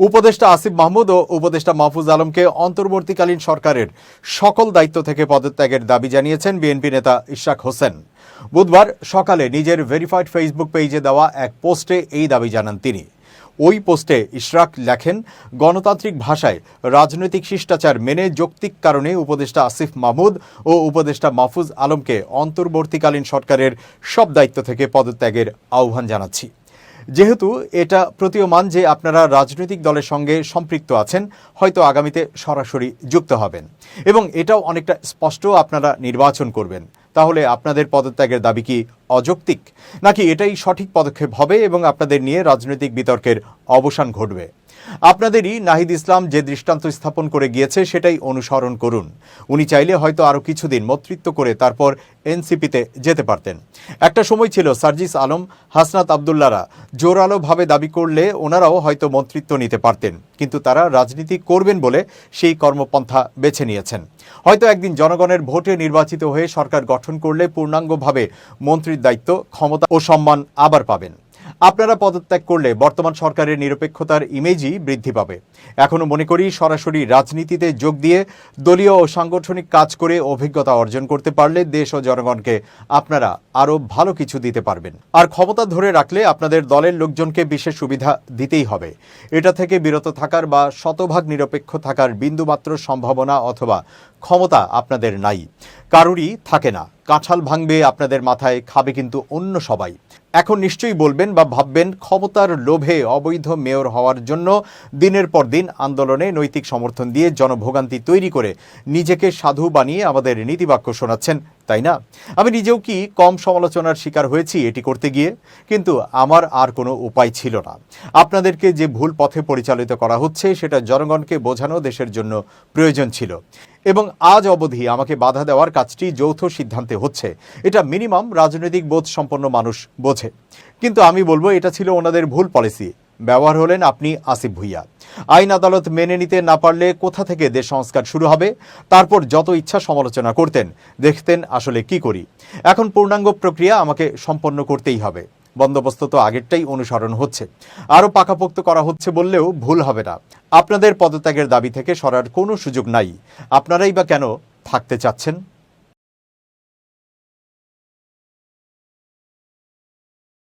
উপদেষ্টা আসিফ মাহমুদ ও উপদেষ্টা মাহফুজ আলমকে অন্তর্বর্তীকালীন সরকারের সকল দায়িত্ব থেকে পদত্যাগের দাবি জানিয়েছেন বিএনপি নেতা ইশরাক হোসেন। বুধবার সকালে নিজের ভেরিফাইড ফেসবুক পেজে দেওয়া এক পোস্টে এই দাবি জানান তিনি। ওই পোস্টে ইশরাক লেখেন, গণতান্ত্রিক ভাষায় রাজনৈতিক শিষ্টাচার মেনে যৌক্তিক কারণে উপদেষ্টা আসিফ মাহমুদ ও উপদেষ্টা মাহফুজ আলমকে অন্তর্বর্তীকালীন সরকারের সব দায়িত্ব থেকে পদত্যাগের আহ্বান জানাচ্ছি। যেহেতু এটা প্রতীয়মান যে আপনারা রাজনৈতিক দলের সঙ্গে সম্পৃক্ত আছেন, হয়তো আগামীতে সরাসরি যুক্ত হবেন এবং এটাও অনেকটা স্পষ্ট আপনারা নির্বাচন করবেন, তাহলে আপনাদের পদত্যাগের দাবি কি অযৌক্তিক, নাকি এটাই সঠিক পদক্ষেপ হবে এবং আপনাদের নিয়ে রাজনৈতিক বিতর্কের অবসান ঘটবে? আপনাদেরই নাহিদ ইসলাম যে দৃষ্টান্ত স্থাপন করে গিয়েছে সেটাই অনুসরণ করুন। উনি চাইলে হয়তো আরও কিছুদিন মন্ত্রিত্ব করে তারপর এনসিপিতে যেতে পারতেন। একটা সময় ছিল সার্জিস আলম, হাসনাত আবদুল্লাহরা জোরালোভাবে দাবি করলে ওনারাও হয়তো মন্ত্রিত্ব নিতে পারতেন, কিন্তু তারা রাজনীতি করবেন বলে সেই কর্মপন্থা বেছে নিয়েছেন। হয়তো একদিন জনগণের ভোটে নির্বাচিত হয়ে সরকার গঠন করলে পূর্ণাঙ্গভাবে মন্ত্রীর দায়িত্ব, ক্ষমতা ও সম্মান আবার পাবেন। আপনারা পদত্যাগ করলে বর্তমান সরকারের নিরপেক্ষতার ইমেজই বৃদ্ধি পাবে। এখনও মনে করি সরাসরি রাজনীতিতে যোগ দিয়ে দলীয় ও সাংগঠনিক কাজ করে অভিজ্ঞতা অর্জন করতে পারলে দেশ ও জনগণকে আপনারা আরও ভালো কিছু দিতে পারবেন। আর ক্ষমতা ধরে রাখলে আপনাদের দলের লোকজনকে বিশেষ সুবিধা দিতেই হবে। এটা থেকে বিরত থাকার বা শতভাগ নিরপেক্ষ থাকার বিন্দুমাত্র সম্ভাবনা অথবা ক্ষমতা আপনাদের নাই, কারুরই থাকে না। কাঁঠাল ভাঙবে আপনাদের মাথায়, খাবে কিন্তু অন্য সবাই। এখন নিশ্চয়ই বলবেন বা ভাববেন, ক্ষমতার লোভে অবৈধ মেয়র হওয়ার জন্য দিনের পর দিন আন্দোলনে নৈতিক সমর্থন দিয়ে জনভোগান্তি তৈরি করে নিজেকে সাধু বানিয়ে আমাদের নীতিবাক্য শোনাচ্ছেন, তাই না? আমি নিজেও কি কম সমালোচনার শিকার হয়েছি এটি করতে গিয়ে, কিন্তু আমার আর কোনো উপায় ছিল না। আপনাদেরকে যে ভুল পথে পরিচালিত করা হচ্ছে সেটা জনগণকে বোঝানো দেশের জন্য প্রয়োজন ছিল এবং আজ অবধি আমাকে বাধা দেওয়ার কাজটি যৌথ সিদ্ধান্তে হচ্ছে। এটা মিনিমাম রাজনৈতিক বোধ সম্পন্ন মানুষ বোঝে, কিন্তু আমি বলবো এটা ছিল ওনাদের ভুল পলিসি। ব্যবহার হলেন আপনি আসিফ ভুঁইয়া। আইন আদালত মেনে নিতে না পারলে কোথা থেকে দেশ সংস্কার শুরু হবে? তারপর যত ইচ্ছা সমালোচনা করতেন, দেখতেন আসলে কি করি। এখন পূর্ণাঙ্গ প্রক্রিয়া আমাকে সম্পন্ন করতেই হবে। বন্দোবস্ত তো আগেরটাই অনুসরণ হচ্ছে, আরও পাকাপোক্ত করা হচ্ছে বললেও ভুল হবে না। আপনাদের পদত্যাগের দাবি থেকে সরার কোনো সুযোগ নাই। আপনারাই বা কেন থাকতে চাচ্ছেন?